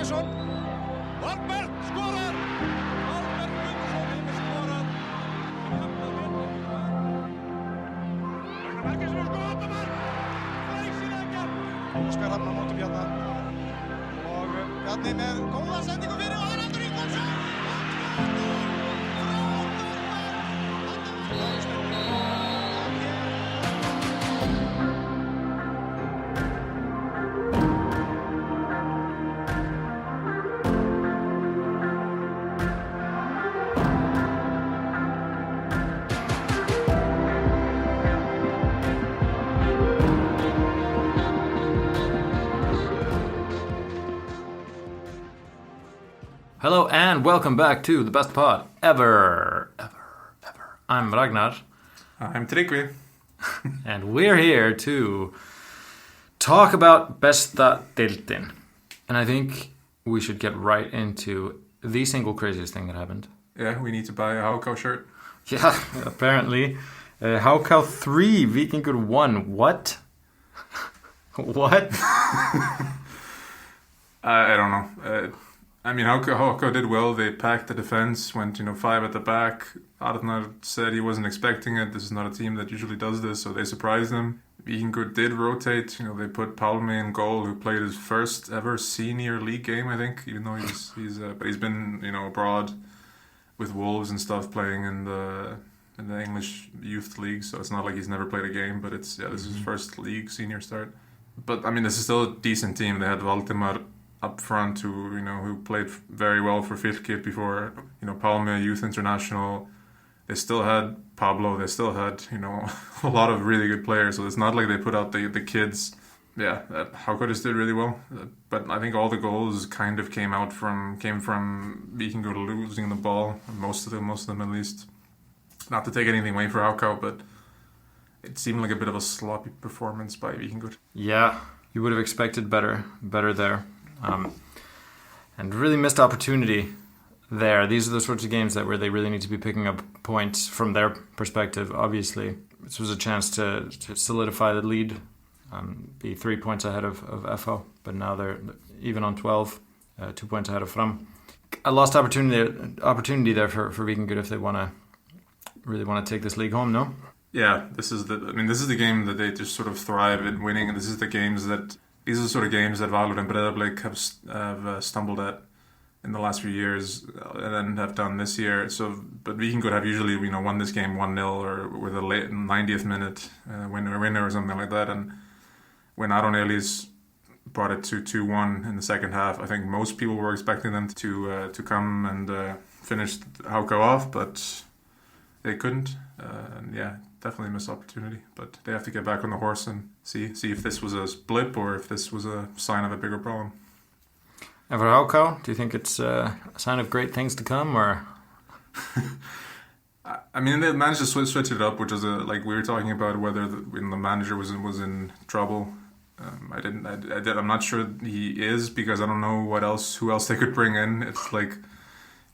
Guðmundsson. Valbert skorar. Valbert Guðmundsson hefur skorað. Ragnar Bergeirsson og skoðaðar. Glæsilega. Óskar Hrafn á móti Bjarna. Og Bjarni með góða sendingu fyrir og hann aftur í Guðmundsson. Hello and welcome back to the best pod ever. I'm Ragnar. I'm Tryggvi. And we're here to talk about Besta Deildin. And I think we should get right into the single craziest thing that happened. Yeah, we need to buy a Háká shirt. Yeah, apparently. Háká 3, Víkingur 1. What? What? I don't know. I mean, Háká did well. They packed the defense, went 5 at the back. Arnar said he wasn't expecting it. This is not a team that usually does this, so they surprised them. Víkingur did rotate. They put Pálmi in goal, who played his first ever senior league game, I think. Even though he's been abroad with Wolves and stuff, playing in the English youth league. So it's not like he's never played a game, but this is his first league senior start. But I mean, this is still a decent team. They had Valdimar up front, who played very well for Fylkir before, Pálmi, youth international. They still had Pablo. They still had, a lot of really good players. So it's not like they put out the kids. Yeah, Háká just did really well. But I think all the goals kind of came from Víkingur losing the ball. Most of them at least. Not to take anything away for Háká, but it seemed like a bit of a sloppy performance by Víkingur. Yeah, you would have expected better there. And really missed opportunity there. These are the sorts of games where they really need to be picking up points from their perspective. Obviously, this was a chance to solidify the lead, be 3 points ahead of FO, but now they're even on 12, 2 points ahead of Fram. A lost opportunity there for Víkingur if they really want to take this league home. No? Yeah, this is the game that they just sort of thrive in winning, and these are the sort of games that Valur and Breiðablik have stumbled at in the last few years, and then have done this year. But Víkingur have usually won this game 1-0 or with a late 90th minute winner or something like that. And when Aron Elís brought it to 2-1 in the second half, I think most people were expecting them to come and finish Háká off, but they couldn't. Definitely a missed opportunity, but they have to get back on the horse and see if this was a blip or if this was a sign of a bigger problem. And for Háká, do you think it's a sign of great things to come, or? I mean, they managed to switch it up, which is like we were talking about whether when the manager was in trouble. I'm not sure he is, because I don't know who else they could bring in. It's like,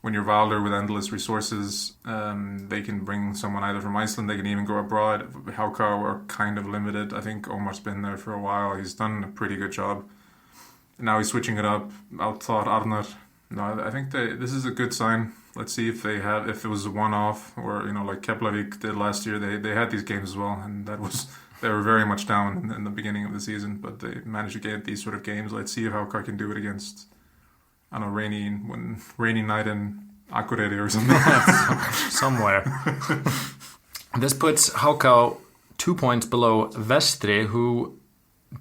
when you're Valur with endless resources, they can bring someone either from Iceland, they can even go abroad. Háká are kind of limited. I think Omar's been there for a while. He's done a pretty good job. Now he's switching it up. Outthought Arnar. No, I think this is a good sign. Let's see if it was a one-off, or like Keflavík did last year. They had these games as well, and they were very much down in the beginning of the season, but they managed to get these sort of games. Let's see if Háká can do it against, on a rainy night in Akureyri or something. Somewhere. This puts Háká 2 points below Vestri, who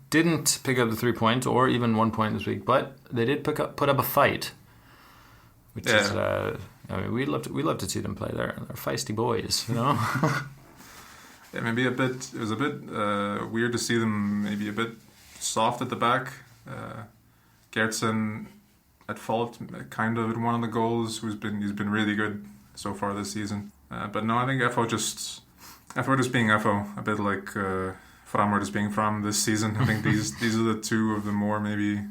didn't pick up the 3 points or even 1 point this week, but they did put up a fight, which is we love to see them play. They're feisty boys, Yeah, maybe it was a bit weird to see them maybe a bit soft at the back. Gertsen at fault, kind of in one of the goals. He's been really good so far this season. But no, I think FO just being FO, a bit like Framur just being Fram this season. I think these are the two of the more maybe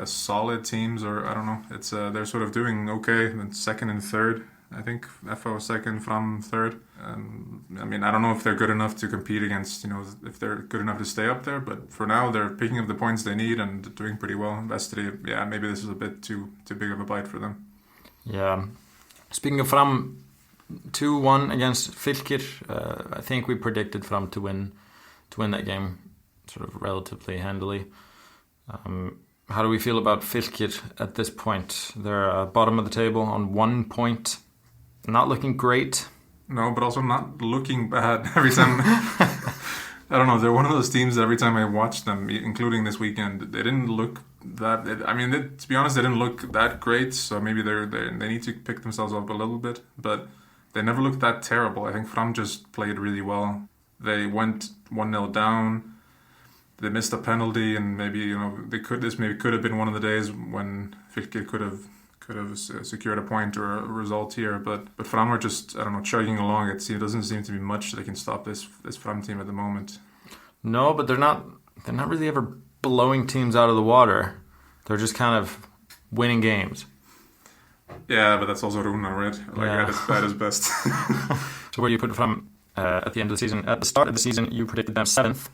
solid teams, or I don't know. It's they're sort of doing okay. And second and third, I think FO second, Fram third. I mean, I don't know if they're good enough to compete against, if they're good enough to stay up there, but for now they're picking up the points they need and doing pretty well. Vestri, yeah, maybe this is a bit too big of a bite for them. Yeah. Speaking of Fram, 2-1 against Fylkir. I think we predicted Fram to win that game sort of relatively handily. How do we feel about Fylkir at this point? They're bottom of the table on 1 point. Not looking great. No, but also not looking bad every time. I don't know. They're one of those teams that every time I watch them, including this weekend, they didn't look that. To be honest, they didn't look that great. So maybe they need to pick themselves up a little bit. But they never looked that terrible. I think Fram just played really well. They went 1-0 down. They missed a penalty, and maybe this could have been one of the days when Fylkir could have secured a point or a result here. But Fram are just, I don't know, chugging along. It doesn't seem to be much that can stop this Fram team at the moment. No, but they're not really ever blowing teams out of the water. They're just kind of winning games. Yeah, but that's also Runa, right? That is best. So where do you put Fram at the end of the season? At the start of the season, you predicted them 7th,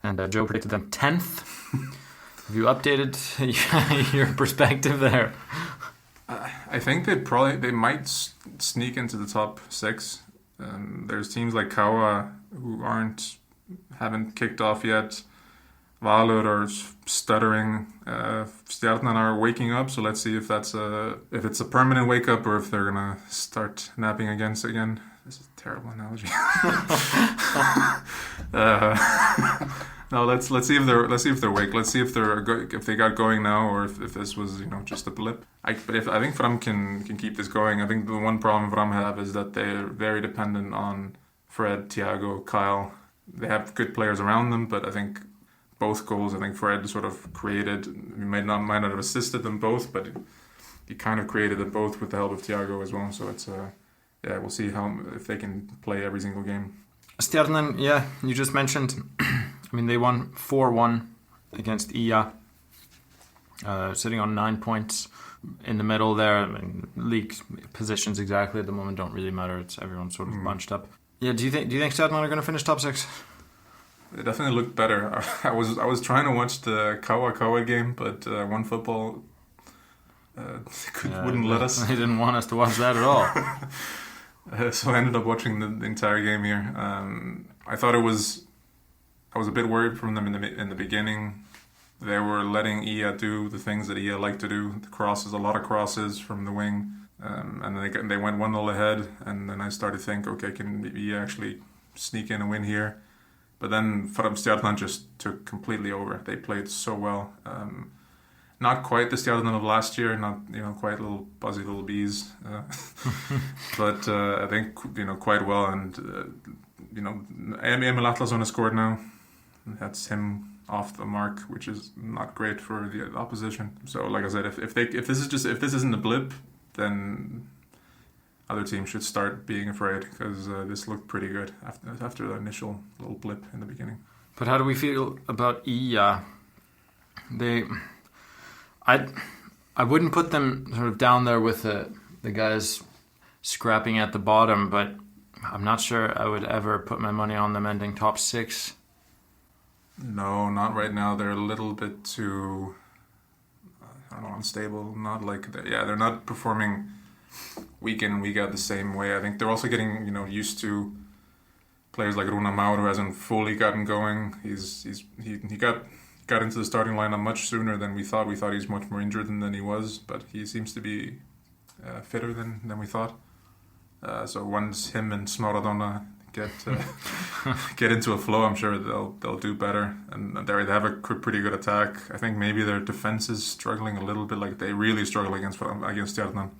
and Joe predicted them 10th. Have you updated your perspective there? I think they might sneak into the top 6. There's teams like Kawa who haven't kicked off yet. Valur are stuttering. Stjarnan are waking up, so let's see if it's a permanent wake up or if they're gonna start napping again. This is a terrible analogy. No, let's see if they're awake. Let's see if they got going now, or if this was just a blip. I think Fram can keep this going. I think the one problem Fram have is that they're very dependent on Fred, Thiago, Kyle. They have good players around them, but I think both goals, I think Fred sort of created. He might not have assisted them both, but he kind of created them both with the help of Thiago as well. So it's we'll see if they can play every single game. Stjarnan, yeah, you just mentioned. I mean, they won 4-1 against Iya, sitting on 9 points in the middle there. I mean, league positions exactly at the moment don't really matter. It's everyone's sort of bunched up. Yeah, do you think Stjarnan are going to finish top 6? They definitely looked better. I was trying to watch the Kawa game, but One Football wouldn't let us. They didn't want us to watch that at all. So I ended up watching the entire game here. I was a bit worried from them in the beginning. They were letting Iya do the things that Iya liked to do. The crosses, a lot of crosses from the wing, and then they went 1-0 ahead. And then I started to think, okay, can Iya actually sneak in and win here? But then Stjarnan just took completely over. They played so well. Not quite the Stjarnan of last year, not quite little buzzy little bees, but I think quite well. And Emil Atlason has scored now. That's him off the mark, which is not great for the opposition. So, like I said, if this isn't a blip, then other teams should start being afraid, because this looked pretty good after the initial little blip in the beginning. But how do we feel about Iya? I wouldn't put them sort of down there with the guys scrapping at the bottom, but I'm not sure I would ever put my money on them ending top 6. No, not right now. They're a little bit too, unstable. Not like that. Yeah, they're not performing week in and week out the same way. I think they're also getting used to players like Runa Maur, who hasn't fully gotten going. He got into the starting lineup much sooner than we thought. We thought he was much more injured than he was, but he seems to be fitter than we thought. So once him and Smaradona get into a flow, I'm sure they'll do better. And they have a pretty good attack. I think maybe their defense is struggling a little bit. Like they really struggle against Stjarnan.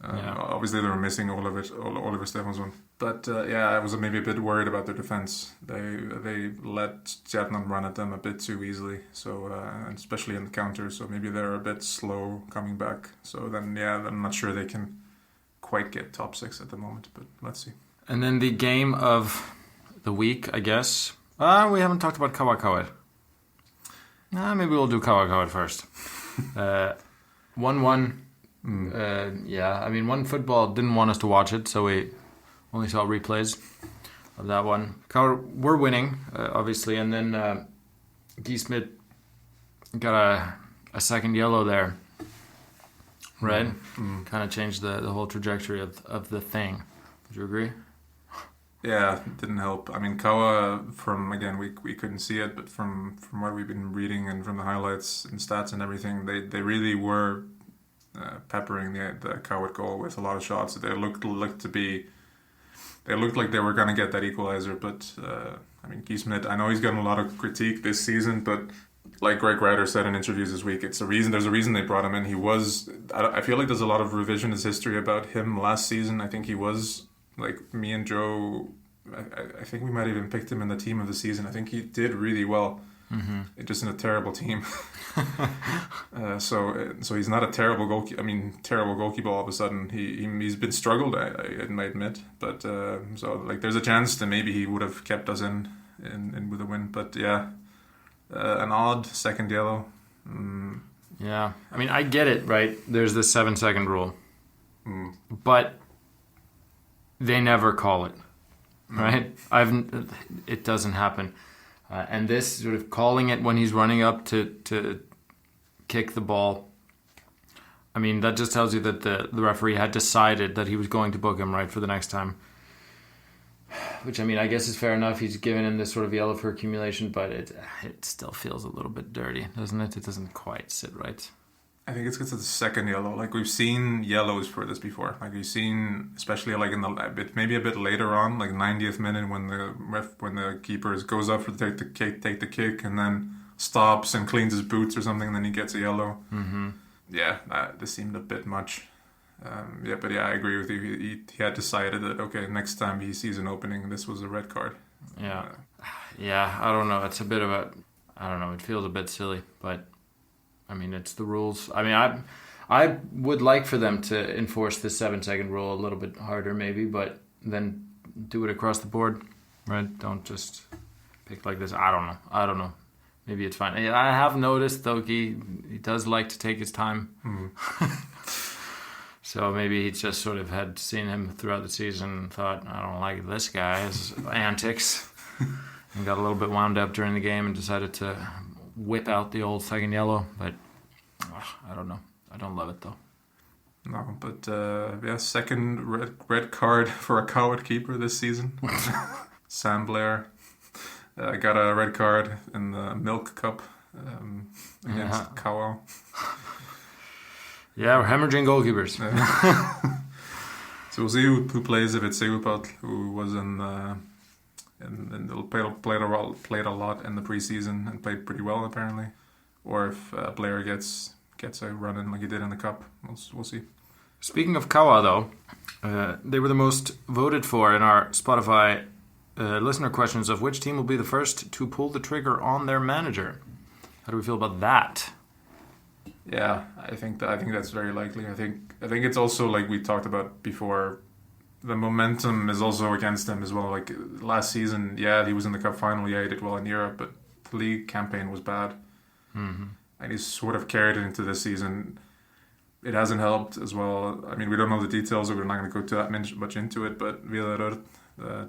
Obviously, they were missing Oliver Stefansson. But I was maybe a bit worried about their defense. They let Stjarnan run at them a bit too easily. So especially in the counter. So maybe they're a bit slow coming back. So then, I'm not sure they can quite get top 6 at the moment. But let's see. And then the game of the week, I guess. We haven't talked about Kawa. Maybe we'll do Kawa first. 1-1. Yeah, I mean, One Football didn't want us to watch it, so we only saw replays of that one. We're winning, obviously, and then Guy Smith got a second yellow there, right? Kind of changed the whole trajectory of the thing. Would you agree? Yeah, it didn't help. I mean, Kawa, we couldn't see it, but from what we've been reading and from the highlights and stats and everything, they really were peppering the Coward goal with a lot of shots. They looked like they were going to get that equalizer, but I mean, Guy Smith, I know he's gotten a lot of critique this season, but like Greg Ryder said in interviews this week, there's a reason they brought him in. I feel like there's a lot of revisionist history about him last season. I think he was, like me and Joe, I think we might even picked him in the team of the season. I think he did really well. Just in a terrible team. So he's not a terrible goalkeeper. I mean, terrible goalkeeper all of a sudden. He's been struggled, I might admit. But so like there's a chance that maybe he would have kept us in with a win. But yeah, an odd second yellow. Yeah, I mean, I get it, right? There's the 7-second rule, but they never call it, right? It doesn't happen. And this sort of calling it when he's running up to kick the ball, I mean, that just tells you that the referee had decided that he was going to book him, right, for the next time. Which, I mean, I guess is fair enough. He's given him this sort of yellow for accumulation, but it still feels a little bit dirty, doesn't it? It doesn't quite sit right. I think it's because of the second yellow. Like, we've seen yellows for this before. Like, we've seen, especially like maybe a bit later on, like 90th minute when the keeper goes up to take the kick and then stops and cleans his boots or something, and then he gets a yellow. Yeah, this seemed a bit much. But I agree with you. He had decided that, okay, next time he sees an opening, this was a red card. Yeah, I don't know. It's a bit of I don't know. It feels a bit silly, but I mean, it's the rules. I mean, I would like for them to enforce the 7-second rule a little bit harder, maybe, but then do it across the board, right? Don't just pick like this. I don't know. Maybe it's fine. I have noticed, though, he does like to take his time. So maybe he just sort of had seen him throughout the season and thought, I don't like this guy's antics, and got a little bit wound up during the game and decided to whip out the old second yellow. But I don't know. I don't love it, though. No, but second red card for a Coward keeper this season. Sam Blair got a red card in the Milk Cup against Cowell. Yeah, we're hemorrhaging goalkeepers. So we'll see who plays, if it's Sigurpáll, who was played a lot in the preseason and played pretty well apparently, or if Blair gets a run in like he did in the cup. We'll see. Speaking of Kawa, though, they were the most voted for in our Spotify listener questions of which team will be the first to pull the trigger on their manager. How do we feel about that? Yeah, I think that's very likely. I think it's also, like we talked about before, the momentum is also against him as well. Like last season, he was in the cup final, he did well in Europe, but the league campaign was bad. And he's sort of carried it into this season. It hasn't helped as well. I mean, we don't know the details, so we're not going to go that much into it, but Valur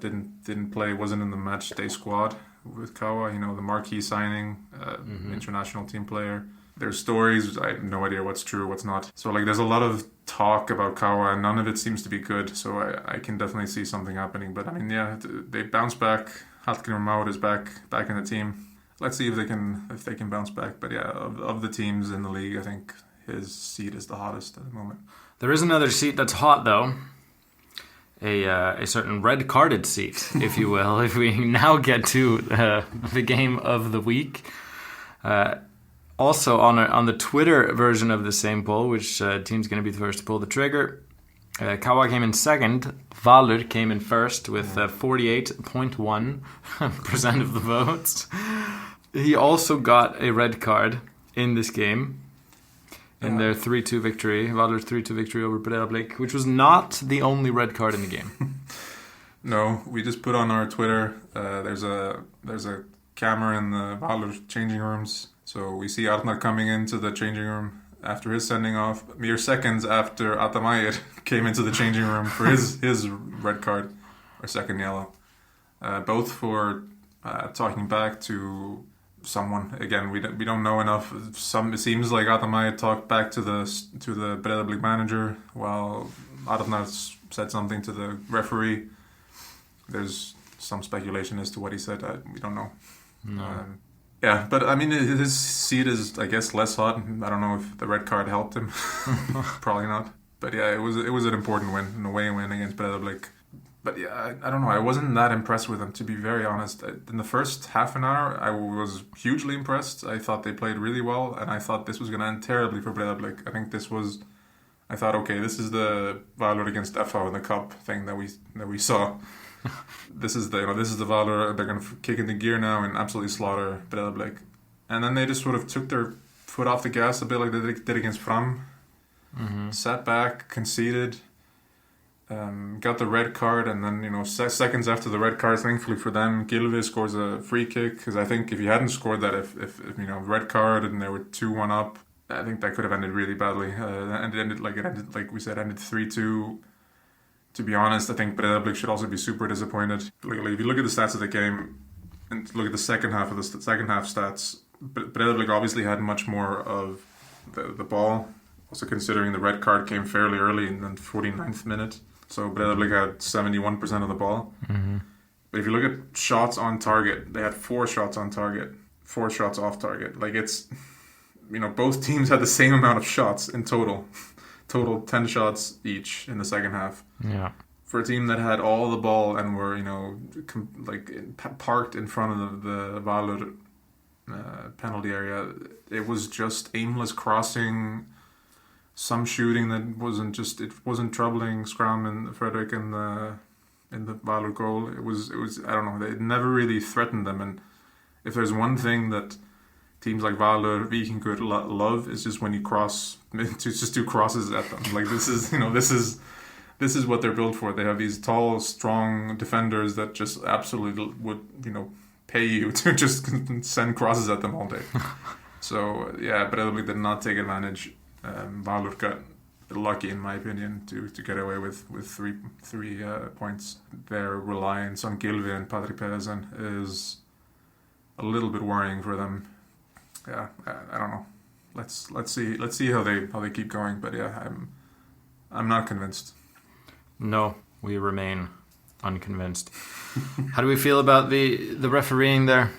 didn't play, wasn't in the match day squad with Kawa, the marquee signing, international team player. There's stories, I have no idea what's true, what's not. So like there's a lot of talk about Kawa and none of it seems to be good. So I can definitely see something happening. But I mean, they bounce back. Hallgrímur Már is back in the team. Let's see if they can bounce back. But yeah, of the teams in the league, I think his seat is the hottest at the moment. There is another seat that's hot though. A certain red-carded seat, if you will, if we now get to the game of the week. Also, on the Twitter version of the same poll, which team's going to be the first to pull the trigger, Kawa came in second, Valur came in first with 48.1% of the votes. He also got a red card in this game, in their 3-2 victory, Valur's 3-2 victory over Breiðablik, which was not the only red card in the game. No, we just put on our Twitter, there's a camera in the Valur changing rooms. So we see Arnar coming into the changing room after his sending off, mere seconds after Atamayr came into the changing room for his red card, or second yellow. Both for talking back to someone. Again, we don't know enough. It seems like Atamayr talked back to the Breiðablik manager, while Arnar said something to the referee. There's some speculation as to what he said. We don't know. No. Yeah, but I mean, his seat is, I guess, less hot. I don't know if the red card helped him. Probably not. But yeah, it was an important win, an away win against Breiðablik. But yeah, I don't know. I wasn't that impressed with them, to be very honest. In the first half an hour, I was hugely impressed. I thought they played really well, and I thought this was going to end terribly for Breiðablik. I thought, okay, this is the Valur against FH in the cup thing that we saw. This is the Valur. They're going to kick into gear now and absolutely slaughter Breiðablik. And then they just sort of took their foot off the gas a bit, like they did against Fram. Mm-hmm. Sat back, conceded, got the red card, and then seconds after the red card, thankfully for them, Gylfi scores a free kick. Because I think if he hadn't scored that, if red card and they were 2-1 up, I think that could have ended really badly. And it ended like 3-2. To be honest, I think Breiðablik should also be super disappointed. Like, if you look at the stats of the game and look at the second half stats, Breiðablik obviously had much more of the ball. Also considering the red card came fairly early in the 49th minute. So Breiðablik had 71% of the ball. Mm-hmm. But if you look at shots on target, they had 4 shots on target, 4 shots off target. Like, it's, both teams had the same amount of shots in total. Total 10 shots each in the second half. Yeah. For a team that had all the ball and were, parked in front of the Valur penalty area, it was just aimless crossing, some shooting that wasn't troubling Skram and Frederick in the Valur goal. It was I don't know, they never really threatened them. And if there's one thing that teams like Valur, Víkingur love, is just when you just do crosses at them. Like, this is what they're built for. They have these tall, strong defenders that just absolutely would, pay you to just send crosses at them all day. So yeah, Breiðablik did not take advantage. Valur got lucky, in my opinion, to get away with three points. Their reliance on Gylfi and Patrik Pedersen is a little bit worrying for them. Yeah, I don't know. Let's see how they keep going. But yeah, I'm not convinced. No, we remain unconvinced. How do we feel about the refereeing there?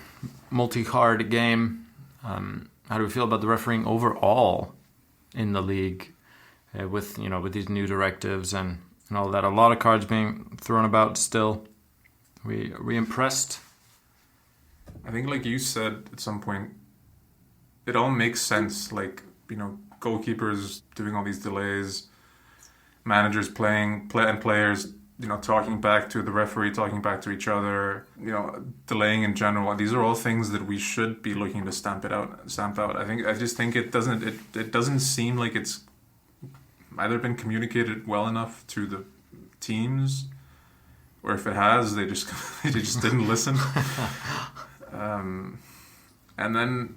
Multi-card game. How do we feel about the refereeing overall in the league with these new directives and all that? A lot of cards being thrown about still. Are we impressed? I think, like you said at some point, it all makes sense. Like, goalkeepers doing all these delays, managers and players, talking back to the referee, talking back to each other, delaying in general. These are all things that we should be looking to stamp out. I just think it doesn't seem like it's either been communicated well enough to the teams, or if it has, they just didn't listen. And then,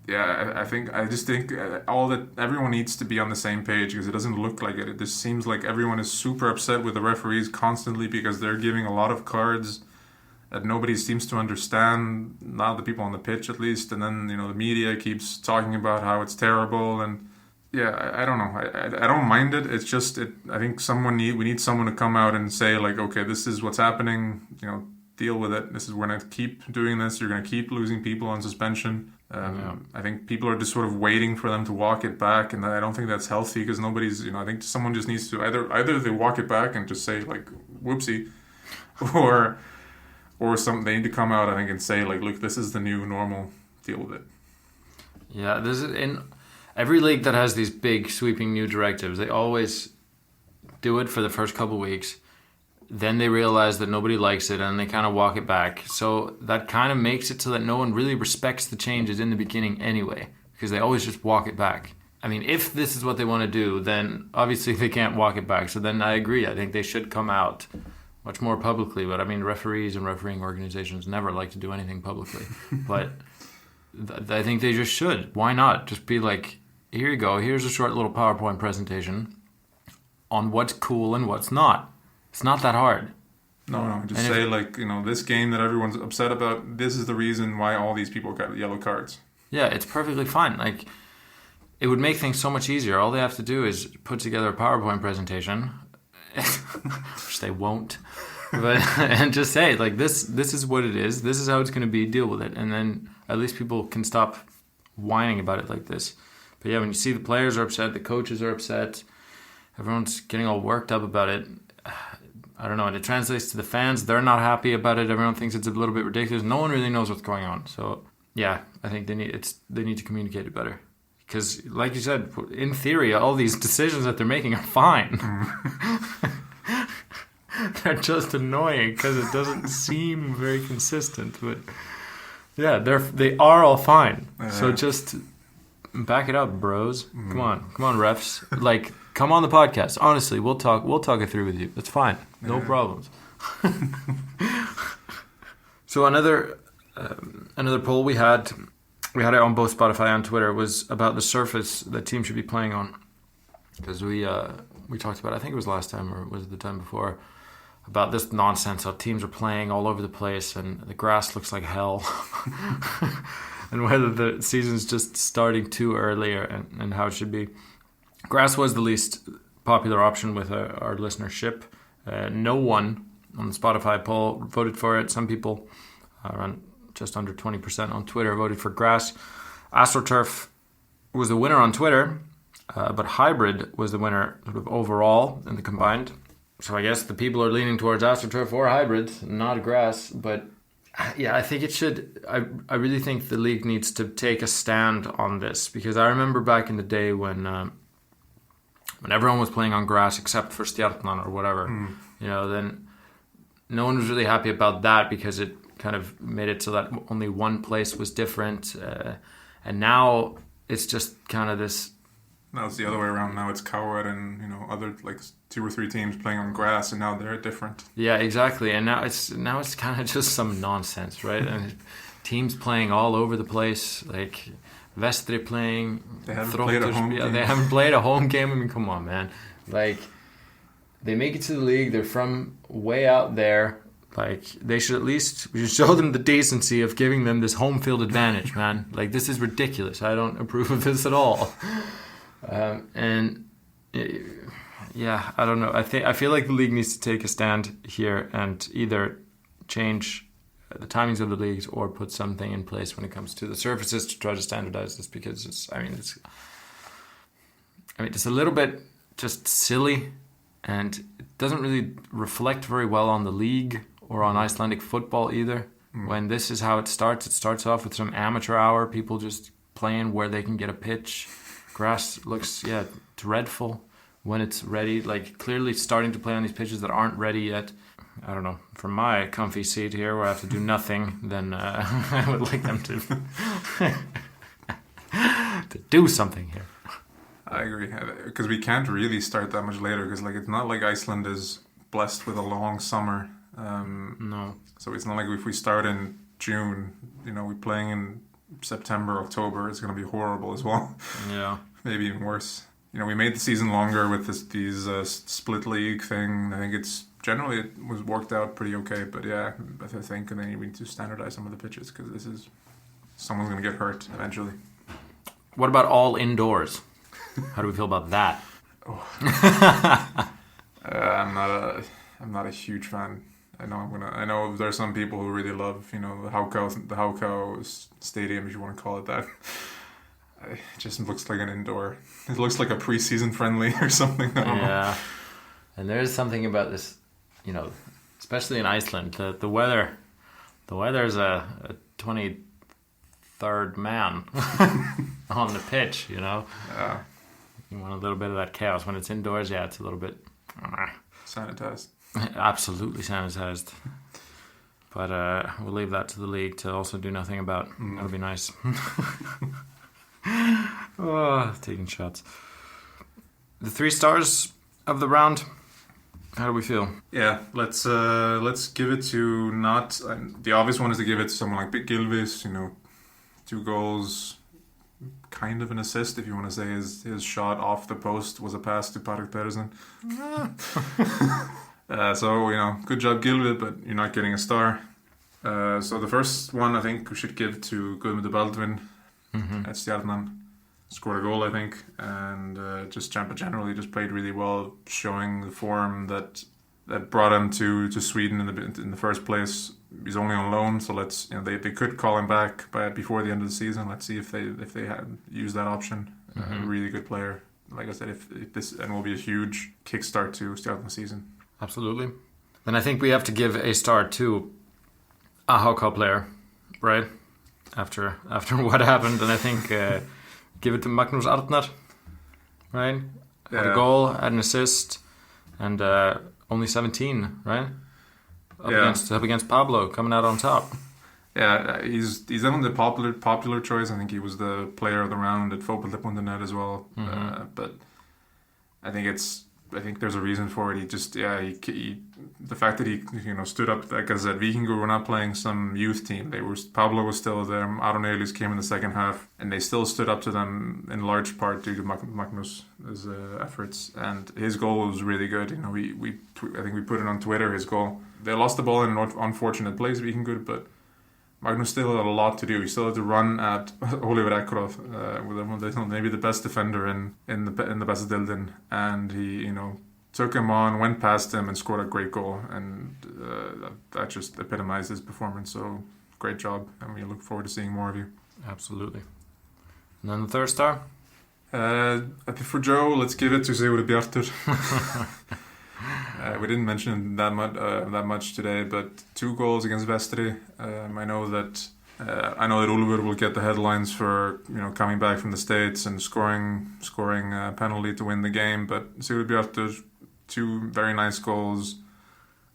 yeah, I just think everyone needs to be on the same page, because it doesn't look like it. It just seems like everyone is super upset with the referees constantly because they're giving a lot of cards that nobody seems to understand, not the people on the pitch at least. And then, the media keeps talking about how it's terrible. And yeah, I don't know. I don't mind it. It's just, I think we need someone to come out and say, like, okay, this is what's happening, deal with it. We're going to keep doing this. You're going to keep losing people on suspension. I think people are just sort of waiting for them to walk it back, and I don't think that's healthy, because nobody's, I think someone just needs to either they walk it back and just say, like, whoopsie, or they need to come out, I think, and say, like, look, this is the new normal, deal with it. Yeah, this is in every league that has these big sweeping new directives. They always do it for the first couple weeks. Then they realize that nobody likes it, and they kind of walk it back. So that kind of makes it so that no one really respects the changes in the beginning anyway, because they always just walk it back. I mean, if this is what they want to do, then obviously they can't walk it back. So then I agree. I think they should come out much more publicly. But I mean, referees and refereeing organizations never like to do anything publicly. But I think they just should. Why not? Just be like, here you go. Here's a short little PowerPoint presentation on what's cool and what's not. It's not that hard. No. Just say, this game that everyone's upset about, this is the reason why all these people got yellow cards. Yeah, it's perfectly fine. Like, it would make things so much easier. All they have to do is put together a PowerPoint presentation, which they won't, and just say, like, this is what it is. This is how it's going to be. Deal with it. And then at least people can stop whining about it like this. But yeah, when you see the players are upset, the coaches are upset, everyone's getting all worked up about it. I don't know, and it translates to the fans. They're not happy about it. Everyone thinks it's a little bit ridiculous. No one really knows what's going on. So yeah, I think they need to communicate it better. Because, like you said, in theory, all these decisions that they're making are fine. They're just annoying because it doesn't seem very consistent. But yeah, they are all fine. So just back it up, bros. Come on, refs. Like, come on the podcast. Honestly, we'll talk it through with you. It's fine. No problems. So another poll we had it on both Spotify and Twitter was about the surface that teams should be playing on. Because we talked about, I think it was last time or was it the time before, about this nonsense how teams are playing all over the place and the grass looks like hell. And whether the season's just starting too early and how it should be. Grass was the least popular option with our listenership. No one on the Spotify poll voted for it. Some people, around just under 20% on Twitter, voted for grass. AstroTurf was the winner on Twitter, but hybrid was the winner sort of overall in the combined. So I guess the people are leaning towards AstroTurf or hybrid, not grass. But yeah, I think it should. I really think the league needs to take a stand on this, because I remember back in the day when everyone was playing on grass except for Stjarnan or whatever, then no one was really happy about that because it kind of made it so that only one place was different. And now it's just kind of this... Now it's the other way around. Now it's Coward and, other, 2 or 3 teams playing on grass, and now they're different. Yeah, exactly. And now it's kind of just some nonsense, right? And teams playing all over the place, like... Vestri playing. They haven't played a home game. They haven't played a home game. I mean, come on, man. Like, they make it to the league. They're from way out there. Like, we should show them the decency of giving them this home field advantage, man. Like, this is ridiculous. I don't approve of this at all. And yeah, I don't know. I feel like the league needs to take a stand here and either change the timings of the leagues or put something in place when it comes to the surfaces to try to standardize this, because it's a little bit just silly, and it doesn't really reflect very well on the league or on Icelandic football either. When this is how it starts off with some amateur hour, people just playing where they can get a pitch. Grass looks dreadful when it's ready, like clearly starting to play on these pitches that aren't ready yet. I don't know, from my comfy seat here where I have to do nothing, then I would like them to to do something here. I agree, because we can't really start that much later, because it's not like Iceland is blessed with a long summer. No. So it's not like if we start in June, we're playing in September, October, it's going to be horrible as well. Yeah. Maybe even worse. We made the season longer with these split league thing. I think generally it was worked out pretty okay, but yeah, I think they need to standardize some of the pitches, because someone's going to get hurt eventually. What about all indoors? How do we feel about that? I'm not a huge fan. I know there's some people who really love, the Haukau Stadium, if you want to call it that. It just looks like an indoor. It looks like a preseason friendly or something. I don't know. And there's something about this, especially in Iceland, the weather. The weather's a 23rd man on the pitch, Yeah. You want a little bit of that chaos. When it's indoors, it's a little bit... sanitized. Absolutely sanitized. But we'll leave that to the league to also do nothing about. That'll be nice. Taking shots. The 3 stars of the round. How do we feel? Yeah, let's give it to not... the obvious one is to give it to someone like Big Gylvis, 2 goals, kind of an assist, if you want to say his shot off the post was a pass to Patrik Pedersen. So, good job, Gylfi, but you're not getting a star. So the first one I think we should give to Guðmundur Baldvin at Stjarnan. Scored a goal, I think, and just generally just played really well, showing the form that brought him to Sweden in the first place. He's only on loan, so they could call him back before the end of the season. Let's see if they had used that option. Really good player, like I said. If this and will be a huge kickstart to start the season. Absolutely. Then I think we have to give a star to a HK player, right? After what happened, and I think give it to Magnús Arnar, right? Had a goal, had an assist, and only 17, right? Up against Pablo, coming out on top. Yeah, he's definitely the popular choice. I think he was the player of the round at Fótbolti.net as well. But I think there's a reason for it. He the fact that he stood up, like I said, Víkingur were not playing some youth team. Pablo was still there. Aron Elís came in the second half, and they still stood up to them in large part due to Magnús' efforts. And his goal was really good. I think we put it on Twitter. His goal. They lost the ball in an unfortunate place, Víkingur, but Magnús still had a lot to do. He still had to run at Oliver Ekroth, maybe the best defender in the best Deildin, and he took him on, went past him, and scored a great goal, and that just epitomized his performance. So great job, and we look forward to seeing more of you. Absolutely. And then the third star. I think for Joe, let's give it to Sigurður Bjartur. We didn't mention that much today, but 2 goals against Vestri. I know that Ulfur will get the headlines for coming back from the States and scoring a penalty to win the game. But Sigurður Bjartur, 2 very nice goals.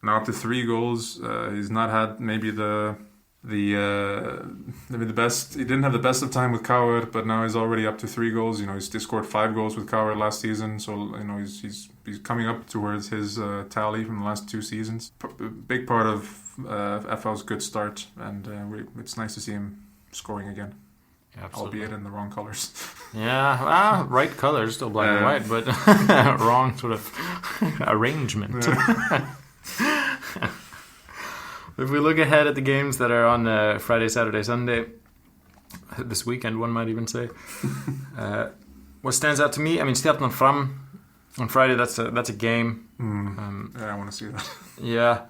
Now up to 3 goals. He's not had maybe the best. He didn't have the best of time with KR, but now he's already up to 3 goals. He's scored 5 goals with KR last season, so he's coming up towards his tally from the last 2 seasons. Big part of FL's good start, and it's nice to see him scoring again. Absolutely. Albeit in the wrong colours. Yeah, right colours, still black and white, but wrong sort of arrangement. If we look ahead at the games that are on Friday, Saturday, Sunday, this weekend, one might even say, what stands out to me, Stjarnan Fram on Friday. That's a game. I want to see that. Yeah,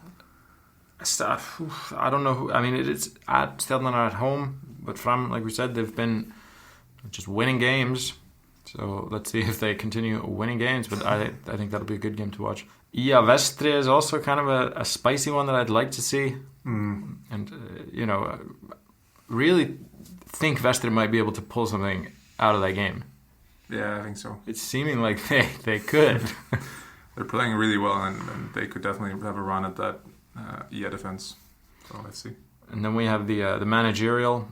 I don't know who. It's at Stjarnan are at home, but Fram, like we said, they've been just winning games. So let's see if they continue winning games. But I think that'll be a good game to watch. Yeah, Vestri is also kind of a spicy one that I'd like to see. And, really think Vestri might be able to pull something out of that game. Yeah, I think so. It's seeming like they could. They're playing really well, and they could definitely have a run at that defense. So let's see. And then we have the managerial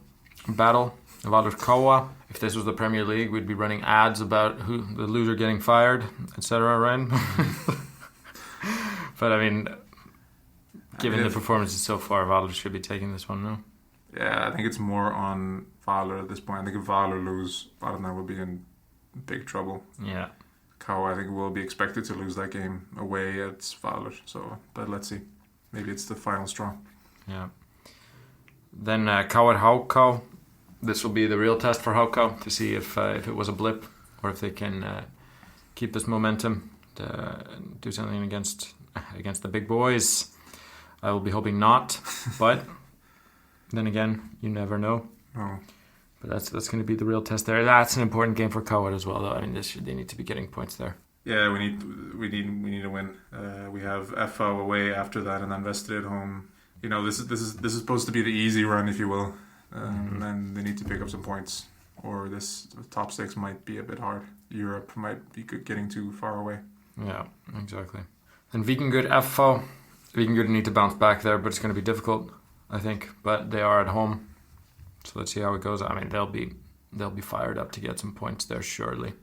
battle, Valur Koa. If this was the Premier League, we'd be running ads about who the loser getting fired, etc., right? But given the performances so far, Valur should be taking this one, no? Yeah, I think it's more on Valur at this point. I think if Valur lose, Arnar will be in big trouble. Yeah. Koa, I think, will be expected to lose that game away at Valur. So, but let's see. Maybe it's the final straw. Yeah. Then KR HK. This will be the real test for HK to see if it was a blip or if they can keep this momentum, do something against the big boys. I will be hoping not, but then again, you never know. No. But that's going to be the real test there. That's an important game for KR as well, though. They need to be getting points there. Yeah, we need to win. We have FH away after that, and then Vestri at home. This is supposed to be the easy run, if you will. And they need to pick up some points, or this top 6 might be a bit hard. Europe might be getting too far away. Yeah, exactly. And Víkingur FH. Víkingur need to bounce back there, but it's going to be difficult, I think. But they are at home, so let's see how it goes. They'll be fired up to get some points there, surely.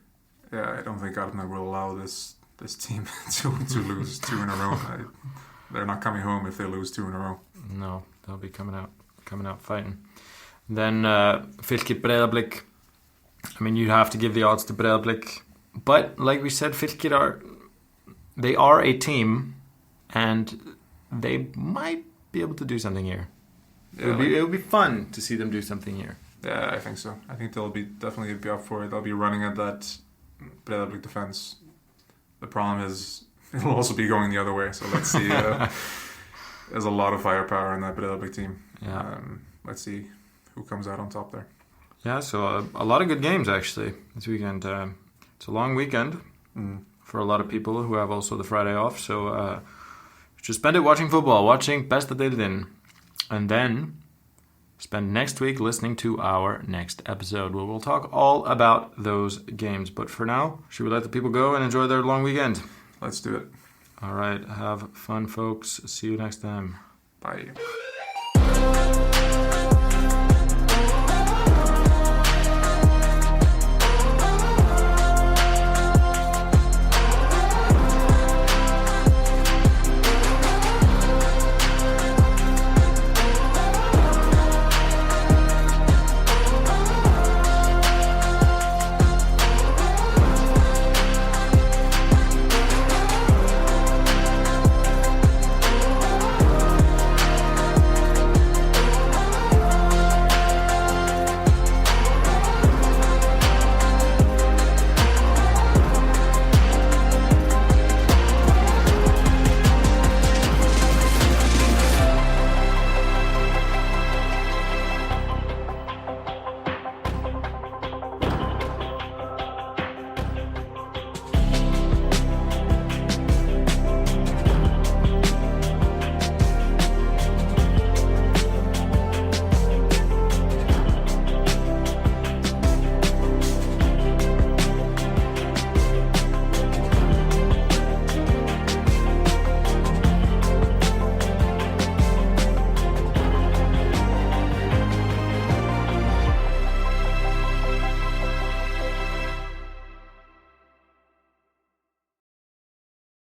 Yeah, I don't think Arnar will allow this team to lose 2 in a row. They're not coming home if they lose 2 in a row. No, they'll be coming out fighting. Then Fylkir Breiðablik. I mean, you'd have to give the odds to Breiðablik. But like we said, Fylkir are a team, and they might be able to do something here. Yeah, it would be fun to see them do something here. Yeah, I think so. I think they'll definitely be up for it. They'll be running at that Breiðablik defense. The problem is it'll also be going the other way. So let's see. There's a lot of firepower in that Breiðablik team. Yeah. Let's see who comes out on top there. Yeah, so a lot of good games actually this weekend. It's a long weekend for a lot of people who have also the Friday off. So just spend it watching football, watching Besta Deildin, and then spend next week listening to our next episode where we'll talk all about those games. But for now, should we let the people go and enjoy their long weekend? Let's do it. All right, have fun, folks. See you next time. Bye.